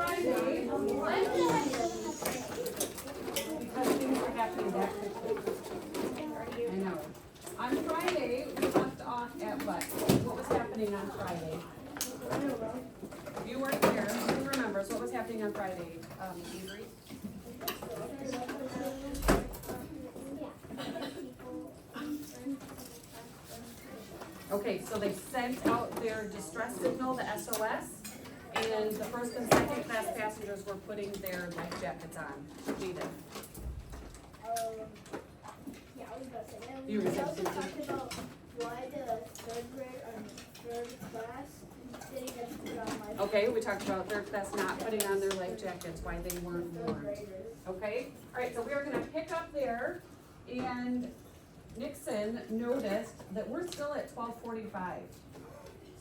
Friday, because things were happening that quickly. I know. On Friday, we left off at what? What was happening on Friday? You weren't there. Who remembers what was happening on Friday, Avery? Okay, so they sent out their distress signal, the SOS, and the first and second class passengers were putting their life jackets on. Jada. Yeah, I was about to say that. You were We gonna also say talked something. about why the third grade or third class didn't get to put on life. Okay, we talked about third class not putting on their life jackets, why they weren't Third warned. graders. Okay, alright, so we are gonna pick up there, and Nixon noticed that we're still at 12:45.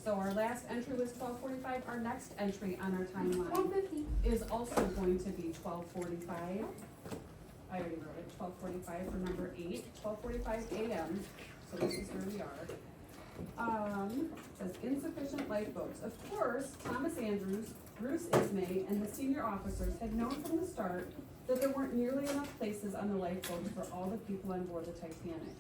So our last entry was 12:45, our next entry on our timeline 150. is also going to be 12:45. I already wrote it, 12:45 for number 8, 12:45 AM, so this is where we are. Says insufficient lifeboats. Of course, Thomas Andrews, Bruce Ismay, and the senior officers had known from the start that there weren't nearly enough places on the lifeboats for all the people on board the Titanic.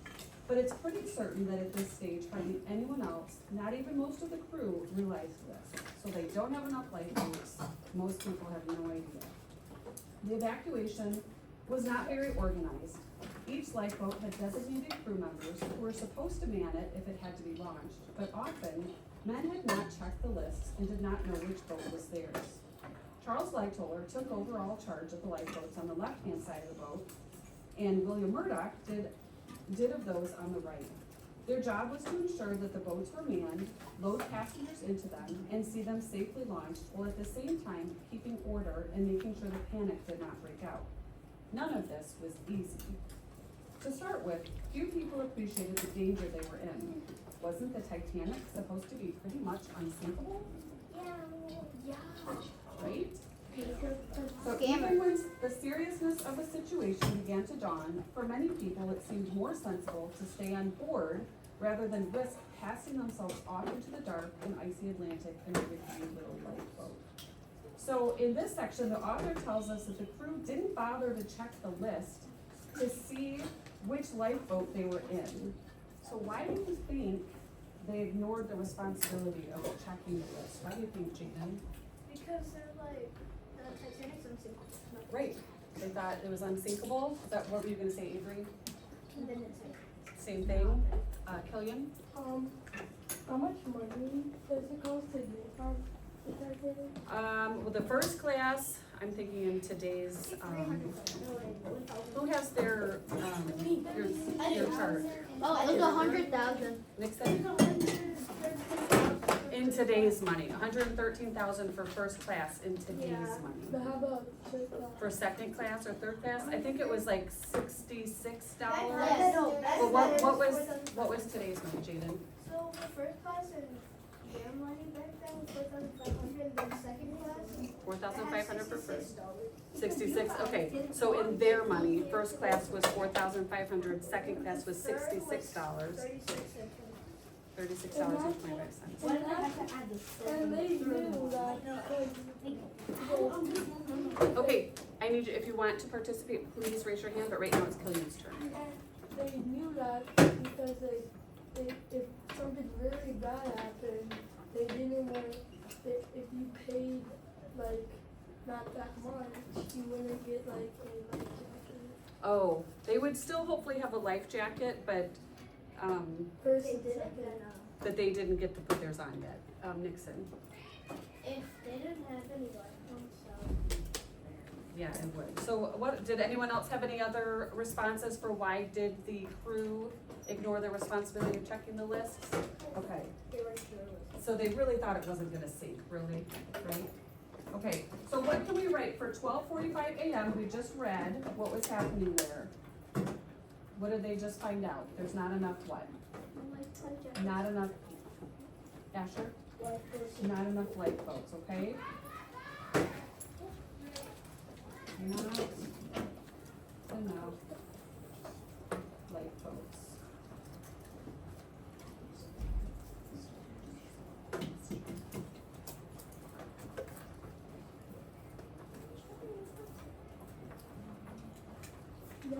But it's pretty certain that at this stage, hardly anyone else, not even most of the crew, realized this. So they don't have enough lifeboats. Most people have no idea. The evacuation was not very organized. Each lifeboat had designated crew members who were supposed to man it if it had to be launched, but often, men had not checked the lists and did not know which boat was theirs. Charles Lightoller took overall charge of the lifeboats on the left-hand side of the boat, and William Murdoch did of those on the right. Their job was to ensure that the boats were manned, load passengers into them, and see them safely launched, while at the same time keeping order and making sure the panic did not break out. None of this was easy. To start with, few people appreciated the danger they were in. Wasn't the Titanic supposed to be pretty much unsinkable, Yeah. right? So even when the seriousness of the situation began to dawn, for many people it seemed more sensible to stay on board rather than risk passing themselves off into the dark and icy Atlantic in a rickety little lifeboat. So in this section, the author tells us that the crew didn't bother to check the list to see which lifeboat they were in. So why do you think they ignored the responsibility of checking the list? Why do you think, Jaden? Because they're like, the Titanic's unsinkable. Right, they thought it was unsinkable. Is that, what were you gonna say, Avery? And then it's like, Same thing. Killian? How much money does it cost to get on the Titanic? Well, the first class, I'm thinking in today's, who has their, your chart? oh, it was 100,000. Nixon? In today's money, 113,000 for first class in today's But money. how about just, For second class or third class, I think it was like $66. Yes. But what was today's money, Jaden? So the first class and their money back then was 4,500, then second class. 4,500 for first. $66. 66, okay, so in their money, first class was 4,500, second class was $66, 36 $36.25. and they knew that, Okay, I need you, if you want to participate, please raise your hand, but right now it's Killian's turn. they knew that because if something really bad happened, they didn't want, if you paid like not that much, you wouldn't get like a life jacket. Oh, they would still hopefully have a life jacket, but, First They and didn't, second. then, that they didn't get to put theirs on yet. Nixon, if they didn't have any lifeboats, yeah, it would. So what, did anyone else have any other responses for why did the crew ignore their responsibility of checking the lists? Okay. they were sure it was. So they really thought it wasn't gonna sink, really, right? Okay, so what can we write for 12:45 AM? We just read what was happening there. What did they just find out? There's not enough what? Not enough, Asher? Not enough lifeboats, okay? Not enough lifeboats.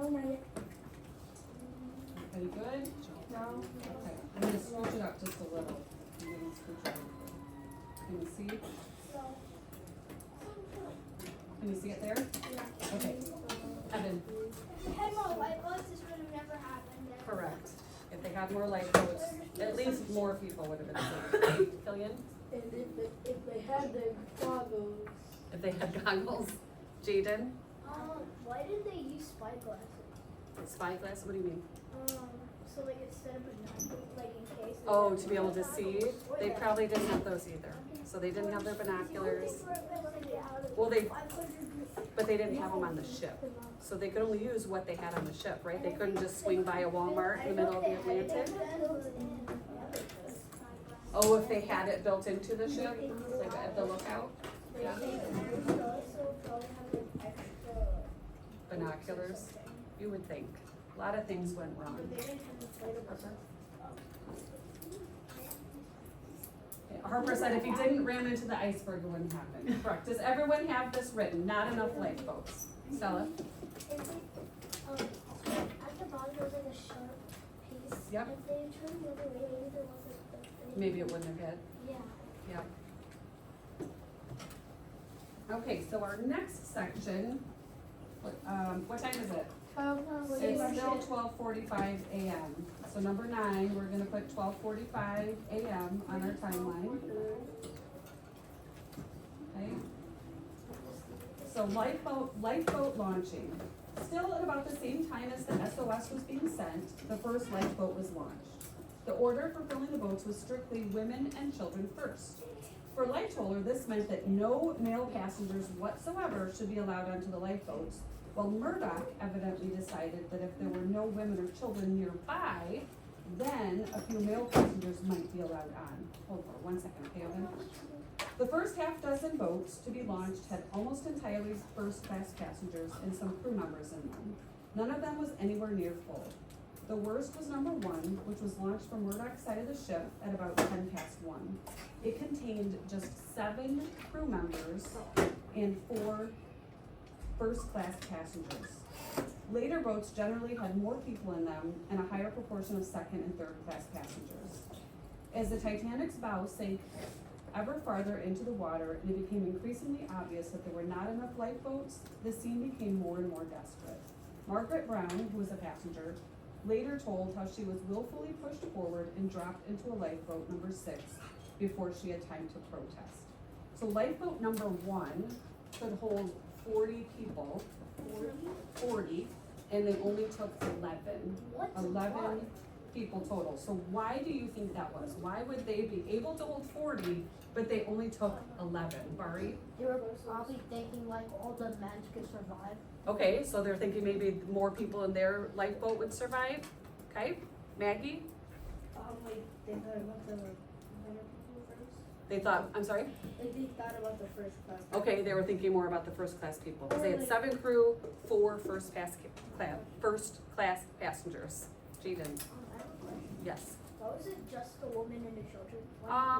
No, not yet. Are you good? No. Okay, I'm gonna scooch it up just a little. I'm gonna scooch it up. Can you see? Can you see it there? Yeah. Okay, Evan, If they had more light bulbs, this would have never happened. correct. If they had more lifeboats, at least more people would have been saved, right, Killian? And if they had their goggles, If they had goggles. Jaden, Why did they use spyglasses? spyglass, what do you mean? So like instead of binoculars, like in case. they Oh, had to be able to see, goggles, they or probably didn't have those either. So they didn't have their binoculars, Well, but they didn't have them on the ship. So they could only use what they had on the ship, right? They couldn't just swing by a Walmart in the middle of the Atlantic. Oh, if they had it built into the ship, like at the lookout, yeah. Binoculars, you would think. A lot of things went wrong. Harper said if he didn't ram into the iceberg, it wouldn't happen. Correct. Does everyone have this written? Not enough lifeboats. Stella? At the bottom there was like a sharp piece. Yep. If they turned the other way, maybe there wasn't the thing. Maybe it wouldn't have hit. Yeah. Yep. Okay, so our next section, what time is it? It's still 12:45 a.m. So number 9, we're gonna put 12:45 a.m. on our timeline. Okay? So lifeboat launching. Still at about the same time as the SOS was being sent, the first lifeboat was launched. The order for filling the boats was strictly women and children first. For Lightoller, this meant that no male passengers whatsoever should be allowed onto the lifeboats, while Murdoch evidently decided that if there were no women or children nearby, then a few male passengers might be allowed on. Hold for 1 second, okay, Evan? The first half dozen boats to be launched had almost entirely first-class passengers and some crew members in them. None of them was anywhere near full. The worst was number 1, which was launched from Murdoch's side of the ship at about 1:10. It contained just 7 crew members and 4 first-class passengers. Later boats generally had more people in them and a higher proportion of second and third-class passengers. As the Titanic's bow sank ever farther into the water and it became increasingly obvious that there were not enough lifeboats, the scene became more and more desperate. Margaret Brown, who was a passenger, later told how she was willfully pushed forward and dropped into a lifeboat number 6 before she had time to protest. So lifeboat number 1 could hold 40 people, 40, and they only took 11. What? 11 people total. So why do you think that was? Why would they be able to hold 40, but they only took 11? Bari? They were probably thinking like all the men could survive. Okay, so they're thinking maybe more people in their lifeboat would survive. Okay, Maggie? Like they thought about the better people first. They thought, I'm sorry? Like they thought about the first class. Okay, they were thinking more about the first class people, because they had 7 crew, 4 first class passengers. Jaden, yes. Why was it just the woman and the children?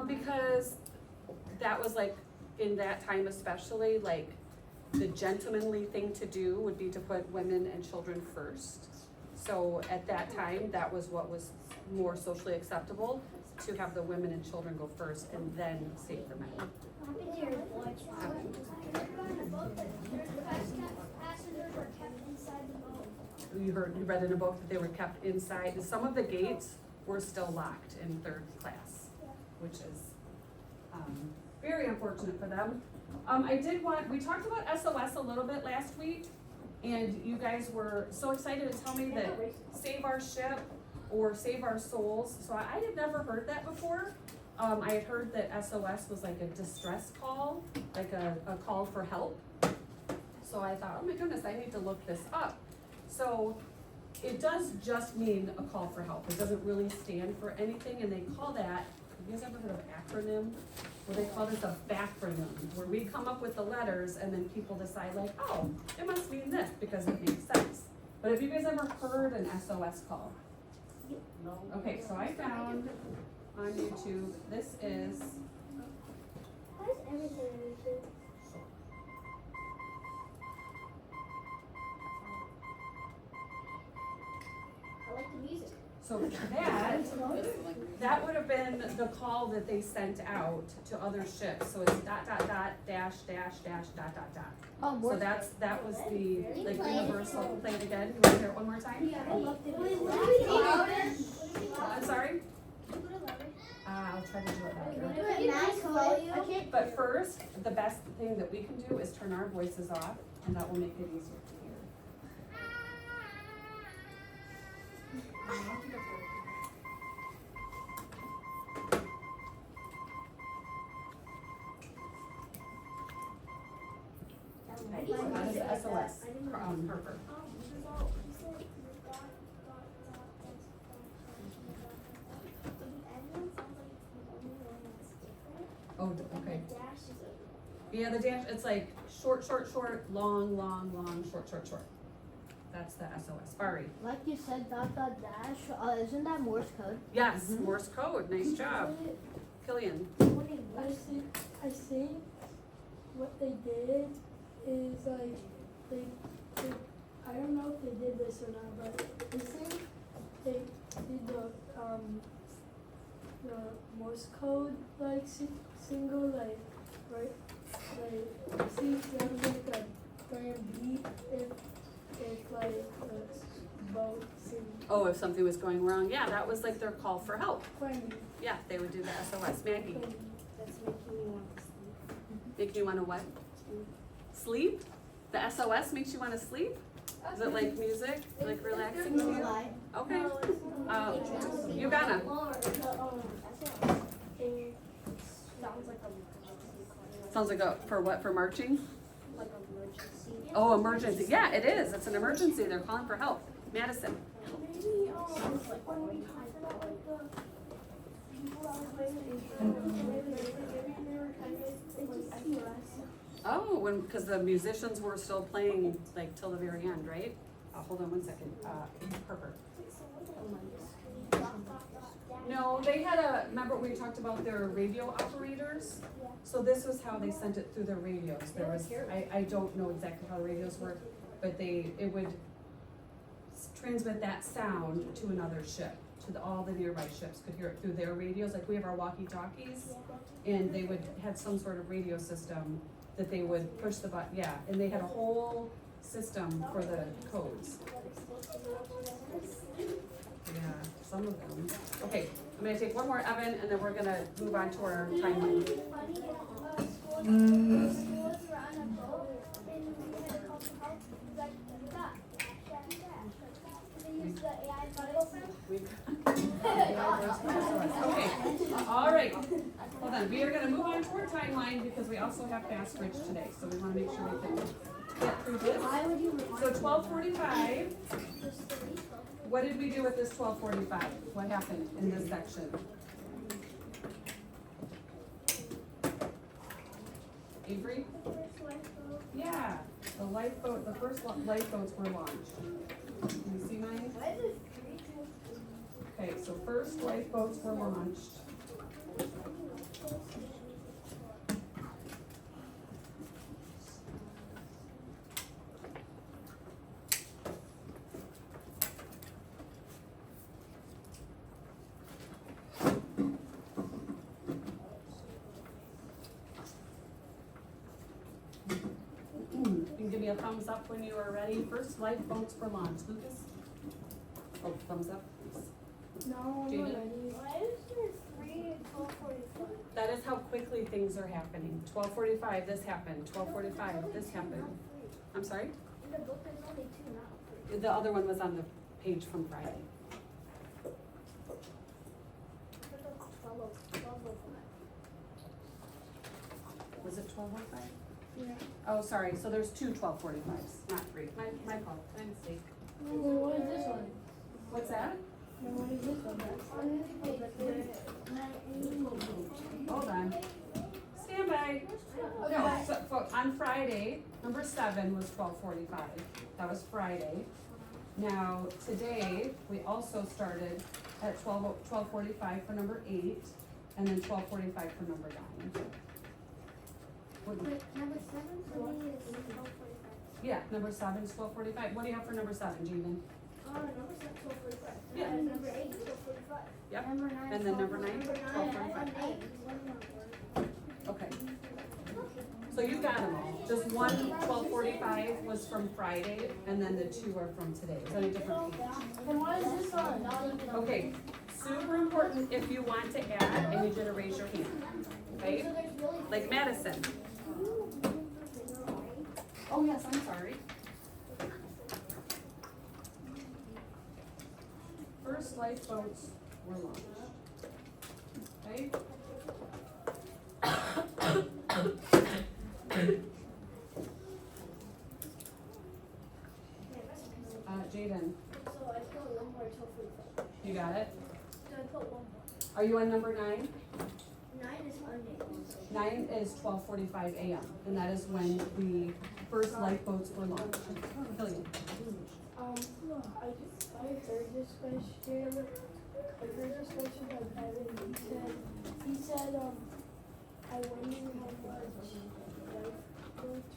Because that was like, in that time especially, like, the gentlemanly thing to do would be to put women and children first. So at that time, that was what was more socially acceptable, to have the women and children go first and then save the men. What happened to your boy? Passengers were kept inside the boat. You read in a book that they were kept inside, and some of the gates were still locked in 3rd class, which is, very unfortunate for them. We talked about SOS a little bit last week, and you guys were so excited to tell me that save our ship or save our souls. So I had never heard that before. I had heard that SOS was like a distress call, like a call for help. So I thought, oh my goodness, I need to look this up. So it does just mean a call for help. It doesn't really stand for anything, and they call that, have you guys ever heard of acronym? Well, they call this a backronym, where we come up with the letters and then people decide like, oh, it must mean this because it makes sense. But have you guys ever heard an SOS call? No. Okay, so I found on YouTube, this is, Why is everything on YouTube? So that would have been the call that they sent out to other ships, so it's dot, dot, dot, dash, dash, dash, dot, dot, dot. Oh, So that was the, like, universal, play it again, you wanna hear it one more time? I'm sorry? I'll try to do it louder. But first, the best thing that we can do is turn our voices off, and that will make it easier to hear. Okay, so that is the SOS, Harper. Oh, okay. Yeah, the dash, it's like short, short, short, long, long, long, short, short, short. That's the SOS. Ari. Like you said, dot dot dash. Isn't that Morse code? Yes, Morse code. Nice job. Killian. I think what they did is like they I don't know if they did this or not, but I think they did the Morse code like single like right like see there was like a grand beat if like the boat sing Oh, if something was going wrong, yeah, that was like their call for help. grand beat. Yeah, they would do the SOS. Maggie. That's making me want to sleep. Make you want to what? Sleep? The SOS makes you want to sleep? Is it like music? Like relaxing to you? Okay. You gotta. Sounds like a Sounds like a, for what, for marching? like emergency. Oh, emergency. Yeah, it is. It's an emergency. They're calling for help. Madison. Maybe when we talked about like the people that were playing the instrument, maybe they were kind of like SOS. Oh, because the musicians were still playing like till the very end, right? Hold on one second. Harper. No, they had a, remember we talked about their radio operators? So this was how they sent it through their radios. There was, I don't know exactly how the radios work, but it would transmit that sound to another ship, all the nearby ships could hear it through their radios. Like we have our walkie-talkies, and they would have some sort of radio system that they would push the button, yeah, and they had a whole system for the codes. Yeah, some of them. Okay, I'm gonna take one more, Evan, and then we're gonna move on to our timeline. Okay, all right, hold on, we are gonna move on to our timeline because we also have to ask Rich today, so we wanna make sure we can get through this. So 12:45, what did we do with this 12:45? What happened in this section? Avery? Yeah, the lifeboat, the first lifeboats were launched. Can you see mine? Okay, so first lifeboats were launched. You can give me a thumbs up when you are ready. First lifeboats were launched. Lucas? Oh, thumbs up. No, I'm Jamie? not ready. Why is there 3 and 12:45? That is how quickly things are happening. 12:45, this happened. 12:45, this happened. I'm sorry? In the book, there's only 2, not 3. The other one was on the page from Friday. But the 12:05. Was it 12:05? Yeah. Oh, sorry, so there's two 12:45s, not three. My fault, my mistake. Well, what is this one? What's that? Well, what is this one? Hold on. Stand by. No, so on Friday, number 7 was 12:45. That was Friday. Now, today, we also started at 12:45 for number 8, and then 12:45 for number 9. What- Wait, number 7 for me is 12:45. Yeah, number 7 is 12:45. What do you have for number 7, Jeevan? Number 7, 12:45. Yeah. Number 8, 12:45. Yep. Number 9. And then number 9, Number 9, 12:45. 8. One more word. Okay. So you got them all. Just one 12:45 was from Friday, and then the 2 are from today. It's on a different page. And why is this on? Okay, super important if you want to add, and you did a raise your hand, okay? Like Madison. Oh, yes, I'm sorry. First lifeboats were launched. Okay? Jaden, So I put one more 12:45. you got it? So I put one more. Are you on number 9? 9 is unnamed. 9 is 12:45 a.m. and that is when the first lifeboats were launched. Killian. I heard this question. I heard this question from Evan. He said, I wonder how much lifeboats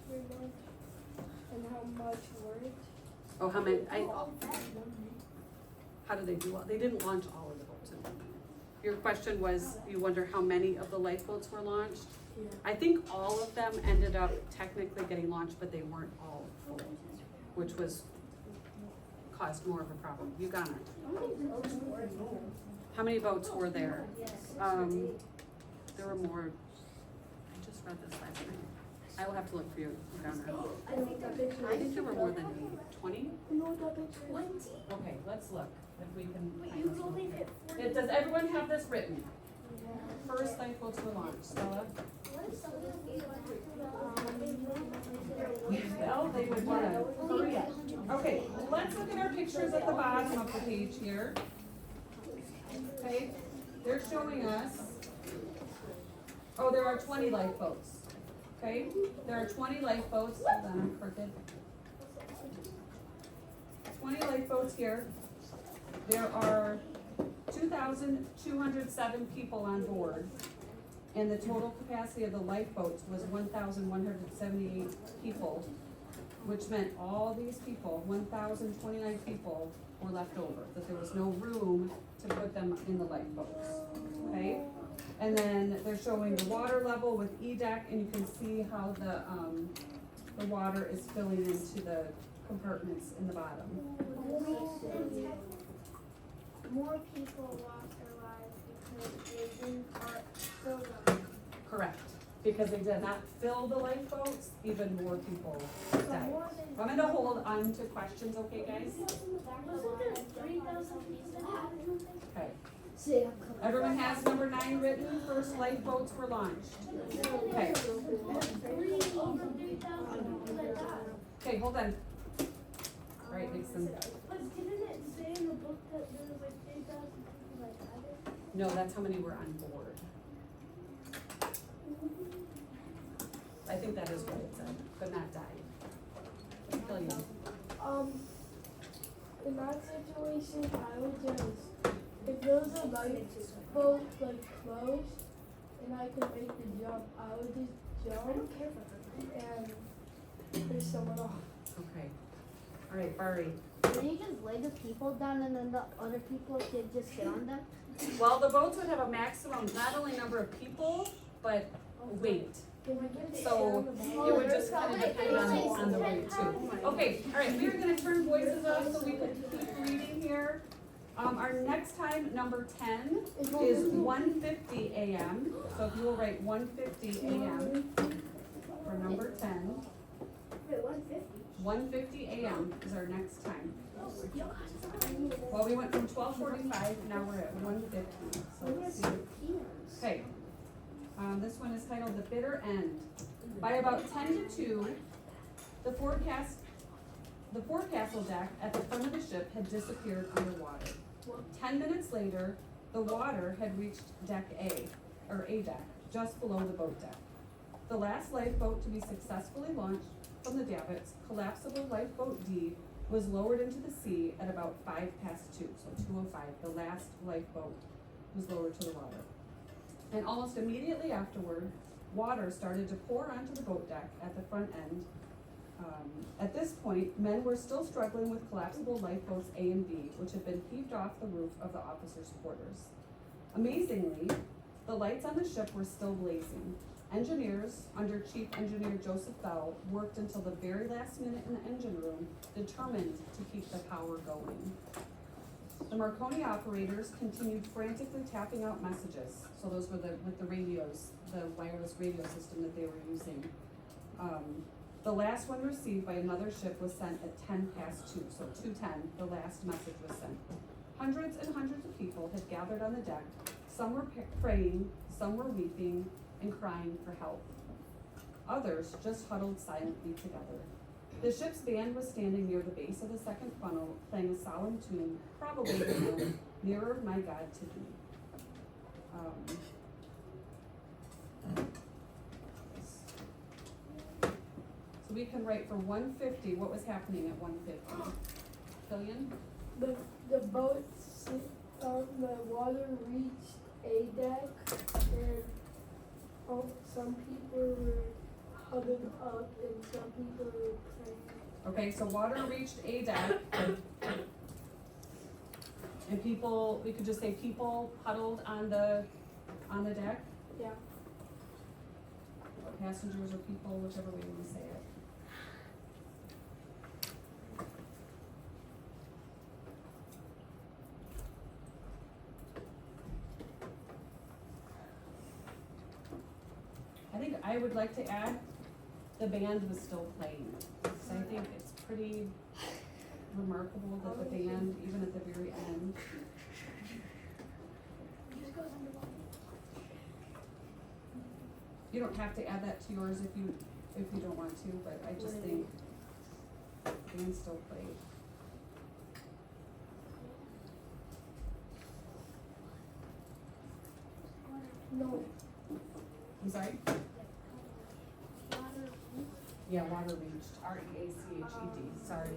were launched and how much were it. Oh, how many? How did they do? They didn't launch all of the boats. Your question was, you wonder how many of the lifeboats were launched? Yeah. I think all of them ended up technically getting launched, but they weren't all full, which was caused more of a problem. You got it. How many boats were there? There were more. I just read this last night. I will have to look for you, Gunnar. I think there were more than 20. You know what that picture is? 20? Okay, let's look if we can. Wait, find you this can only one. fit 40. Does everyone have this written? First lifeboats were launched. Stella? What if someone Well, they would wanna hurry up. Okay, let's look at our pictures at the bottom of the page here. Okay, they're showing us, oh, there are 20 lifeboats. Okay, there are 20 lifeboats. Hold on, I'm crooked. 20 lifeboats here. There are 2,207 people on board. And the total capacity of the lifeboats was 1,178 people, which meant all these people, 1,029 people, were left over, that there was no room to put them in the lifeboats, okay? And then they're showing the water level with E-Deck, and you can see how the water is filling into the compartments in the bottom. More people lost their lives because they didn't fill them. Correct, because they did not fill the lifeboats, even more people died. I'm gonna hold on to questions, okay, guys? Wasn't there 3,000 people that happened? Okay. Everyone has number 9 written, first lifeboats were launched. Okay, Over 3,000 people that died. okay, hold on. All right, Nixon. But didn't it say in the book that there was like 3,000 people that died? No, that's how many were on board. I think that is what it said, but not died. Killian. In that situation, I would just, if there was a lifeboat like close and I could make the jump, I would just jump and there's someone off. Okay. All right, Bari. Can you just lay the people down and then the other people could just sit on them? Well, the boats would have a maximum, not only number of people, but weight. Can we get So it would just kind of depend on the weight too. Okay, all right, we are gonna turn voices off so we can keep reading here. Our next time, number 10, is 1:50 a.m. So if you will write 1:50 a.m. for number 10. Wait, 150? 1:50 a.m. is our next time. Well, we went from 12:45, now we're at 1:50. So let's see. Okay. This one is titled The Bitter End. By about 10 to 2, the forecastle deck at the front of the ship had disappeared underwater. 10 minutes later, the water had reached deck A, or A deck, just below the boat deck. The last lifeboat to be successfully launched from the davits, collapsible lifeboat D, was lowered into the sea at about 2:05, so 2:05. The last lifeboat was lowered to the water. And almost immediately afterward, water started to pour onto the boat deck at the front end, At this point, men were still struggling with collapsible lifeboats A and B, which had been heaved off the roof of the officers' quarters. Amazingly, the lights on the ship were still blazing. Engineers, under Chief Engineer Joseph Bell, worked until the very last minute in the engine room, determined to keep the power going. The Marconi operators continued frantically tapping out messages. So those were with the radios, the wireless radio system that they were using. The last one received by another ship was sent at 2:10, so 2:10, the last message was sent. Hundreds and hundreds of people had gathered on the deck. Some were praying, some were weeping and crying for help. Others just huddled silently together. The ship's band was standing near the base of the second funnel, playing a solemn tune, probably the hymn, Nearer My God to Thee. So we can write for 150, what was happening at 150? Killian? The boat, the water reached A deck, and some people were huddled up, and some people were praying. Okay, so water reached A deck. And people, we could just say people huddled on the deck? Yeah. Or passengers or people, whichever way you wanna say it. I think I would like to add, the band was still playing. So I think it's pretty remarkable that the band, even at the very end, Just goes underwater. you don't have to add that to yours if you don't want to, but I just think band still played. No, I'm sorry? Water. Yeah, water reached, REACHED, sorry.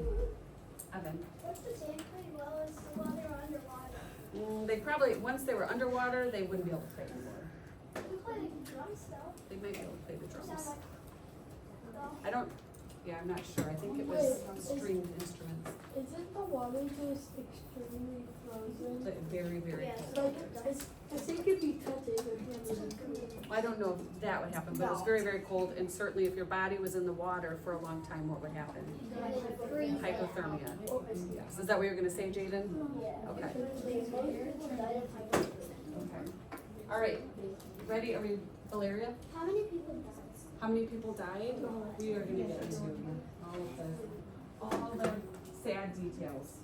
Evan. What's the same pretty well as the water underwater? They probably, once they were underwater, they wouldn't be able to play anymore. You play the drums though. They might be able to play the Sound drums. like, though. I don't, yeah, I'm not sure, I think it was stringed instruments, isn't the water just extremely frozen? but very, very Yes. cold. Like, I think if you touch it, it's really cool. I don't know if that would happen, but it was very, very cold, and certainly if your body was in the water for a long time, what would happen? Hypothermia. Yes. Is that what you're gonna say, Jaden? Okay. Okay. All right, ready, are we, Valeria? How many people died? How many people died? We are gonna get into all the sad details.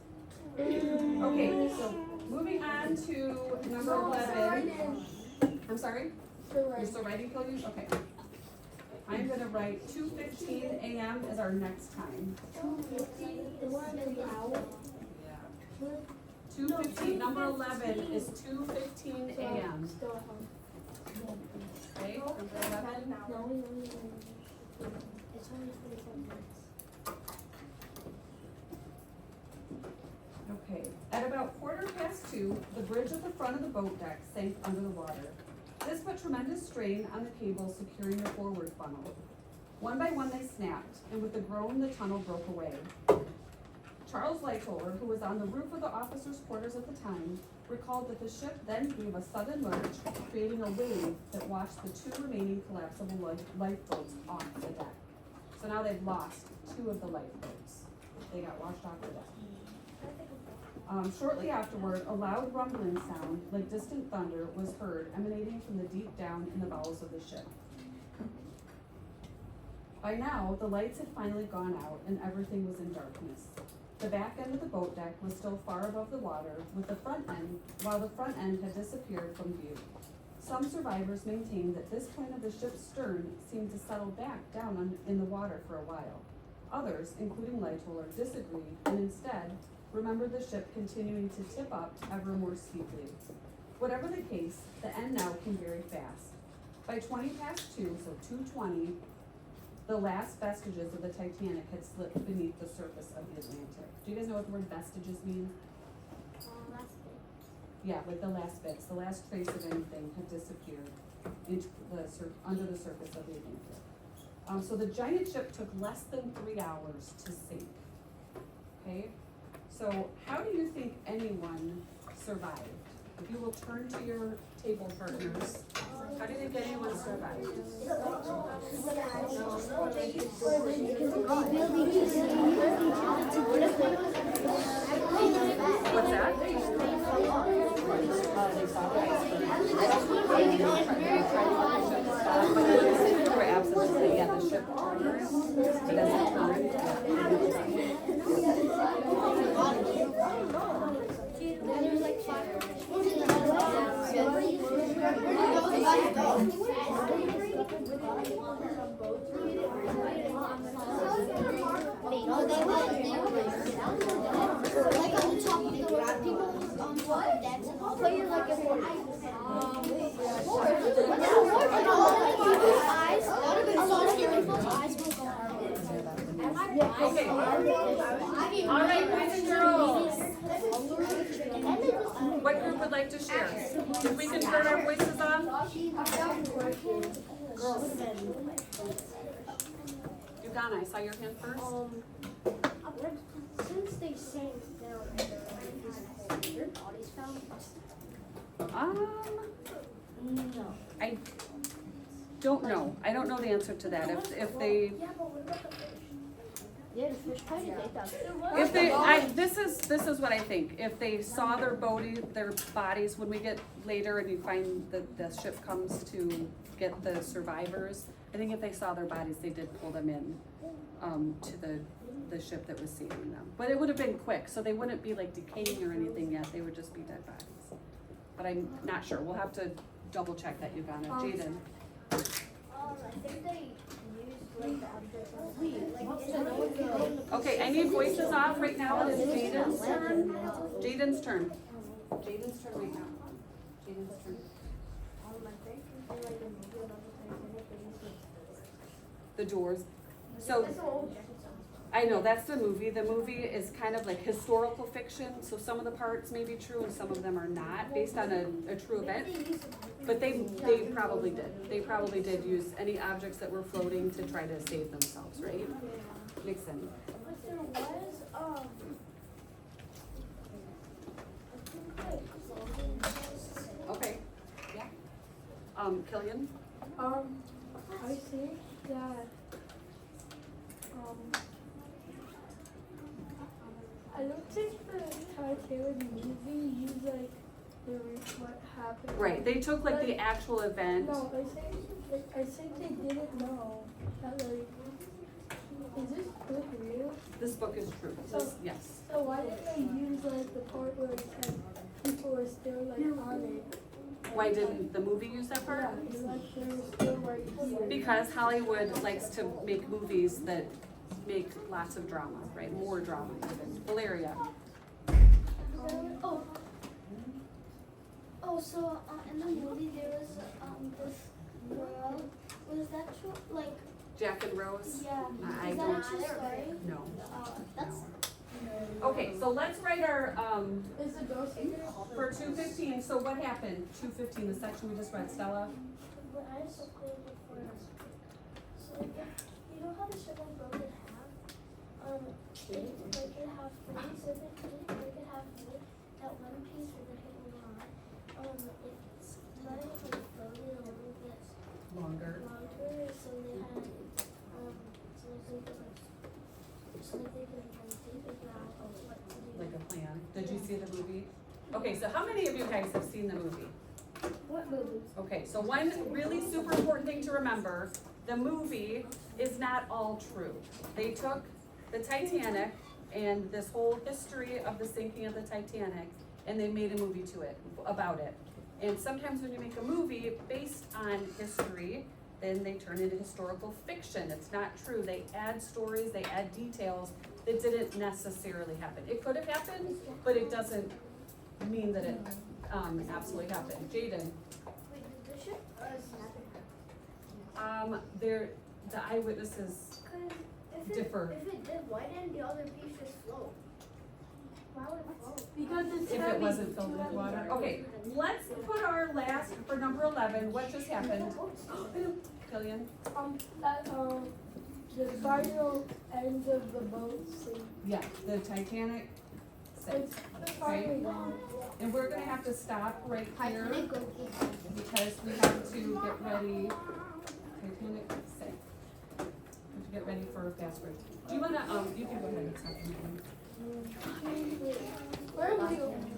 Okay, so moving on to number 11. I'm sorry? You're still writing, Killian? Okay. I'm gonna write 2:15 a.m. as our next time. 2:15, number 11 is 2:15 a.m. Okay, number 11. It's only 45 minutes. Okay, at about 2:15, the bridge at the front of the boat deck sank under the water. This put tremendous strain on the cables securing the forward funnel. One by one they snapped, and with a groan the tunnel broke away. Charles Lightoller, who was on the roof of the officers' quarters at the time, recalled that the ship then gave a sudden lurch, creating a wave that washed the two remaining collapsible lifeboats off the deck. So now they've lost two of the lifeboats. They got washed off the deck. Shortly afterward, a loud rumbling sound, like distant thunder, was heard emanating from the deep down in the bowels of the ship. By now, the lights had finally gone out and everything was in darkness. The back end of the boat deck was still far above the water, while the front end had disappeared from view. Some survivors maintained that this point of the ship's stern seemed to settle back down in the water for a while. Others, including Lightoller, disagreed and instead remembered the ship continuing to tip up ever more steeply. Whatever the case, the end now came very fast. By 2:20, so 2:20, the last vestiges of the Titanic had slipped beneath the surface of the Atlantic. Do you guys know what the word vestiges means? Yeah, like the last bits, the last trace of anything had disappeared into under the surface of the Atlantic. So the giant ship took less than 3 hours to sink. Okay, so how do you think anyone survived? If you will turn to your table partners, how do you think anyone survived? What's that? They saw the iceberg. They were absolutely, yeah, the ship turned, but as it Like on the top of the rock, people on top dancing. But you're like a eyes. A lot of people's eyes will go out. Okay. All right, boys and girls. What group would like to share? If we can turn our voices on? Girls. Yugana, I saw your hand first. Since they sank their bodies found. No. I don't know. I don't know the answer to that. If they, Yeah, but what about the fish? Yeah, the fish probably ate that. if they, this is what I think. If they saw their bodies, when we get later and you find that the ship comes to get the survivors, I think if they saw their bodies, they did pull them in, to the ship that was saving them. But it would have been quick, so they wouldn't be like decaying or anything yet. They would just be dead bodies. But I'm not sure. We'll have to double check that, Yugana. Jaden. I think they used like the object. Okay, I need voices off right now. It is Jaden's turn. Jaden's turn. Jaden's turn right now. Jaden's turn. The doors. So, I know, that's the movie. The movie is kind of like historical fiction, so some of the parts may be true and some of them are not, based on a true event. But they probably did. They probably did use any objects that were floating to try to save themselves, right? Nixon. But there was Okay, yeah. Killian? I think that, I don't think the Titanic movie used like what happened. Right, they took like the actual event. No, I think they didn't know that like, is this book real? This book is true. Yes. So why didn't they use like the part where it said people were still like on it? Why didn't the movie use that part? Yeah, like they were still right here. Because Hollywood likes to make movies that make lots of drama, right? More drama even. Valeria. So in the movie there was this girl. Was that true? Like, Jack and Rose? yeah. I Is that don't- a true story? No. That's. Okay, so let's write our, Is the ghost in there? for 215, so what happened? 215, the section we just read, Stella? But I just played it for us. So you know how the ship was broken in half? It like it have three, so if it didn't break it half way, that one piece where the hit was on, it's let it like floated a little bit Longer. longer, so they had so they could like think about what to do. Like a plan. Did you see the movie? Okay, so how many of you guys have seen the movie? What movie? Okay, so one really super important thing to remember, the movie is not all true. They took the Titanic and this whole history of the sinking of the Titanic, and they made a movie to it, about it. And sometimes when you make a movie based on history, then they turn into historical fiction. It's not true. They add stories, they add details that didn't necessarily happen. It could have happened, but it doesn't mean that it absolutely happened. Jaden? Wait, did the ship snap? The eyewitnesses differ. If it did, why didn't the other piece just float? Why would it float? Because it's If heavy. it wasn't filled with water. Okay, let's put our last, for number 11, what just happened? Killian? That, the final end of the boat sink. Yeah, the Titanic sank. It's finally gone. And we're gonna have to stop right here Titanic go because we have to get ready. Titanic sank. We have to get ready for gas break. Do you wanna, you can go ahead and stop the meeting. Where am I going?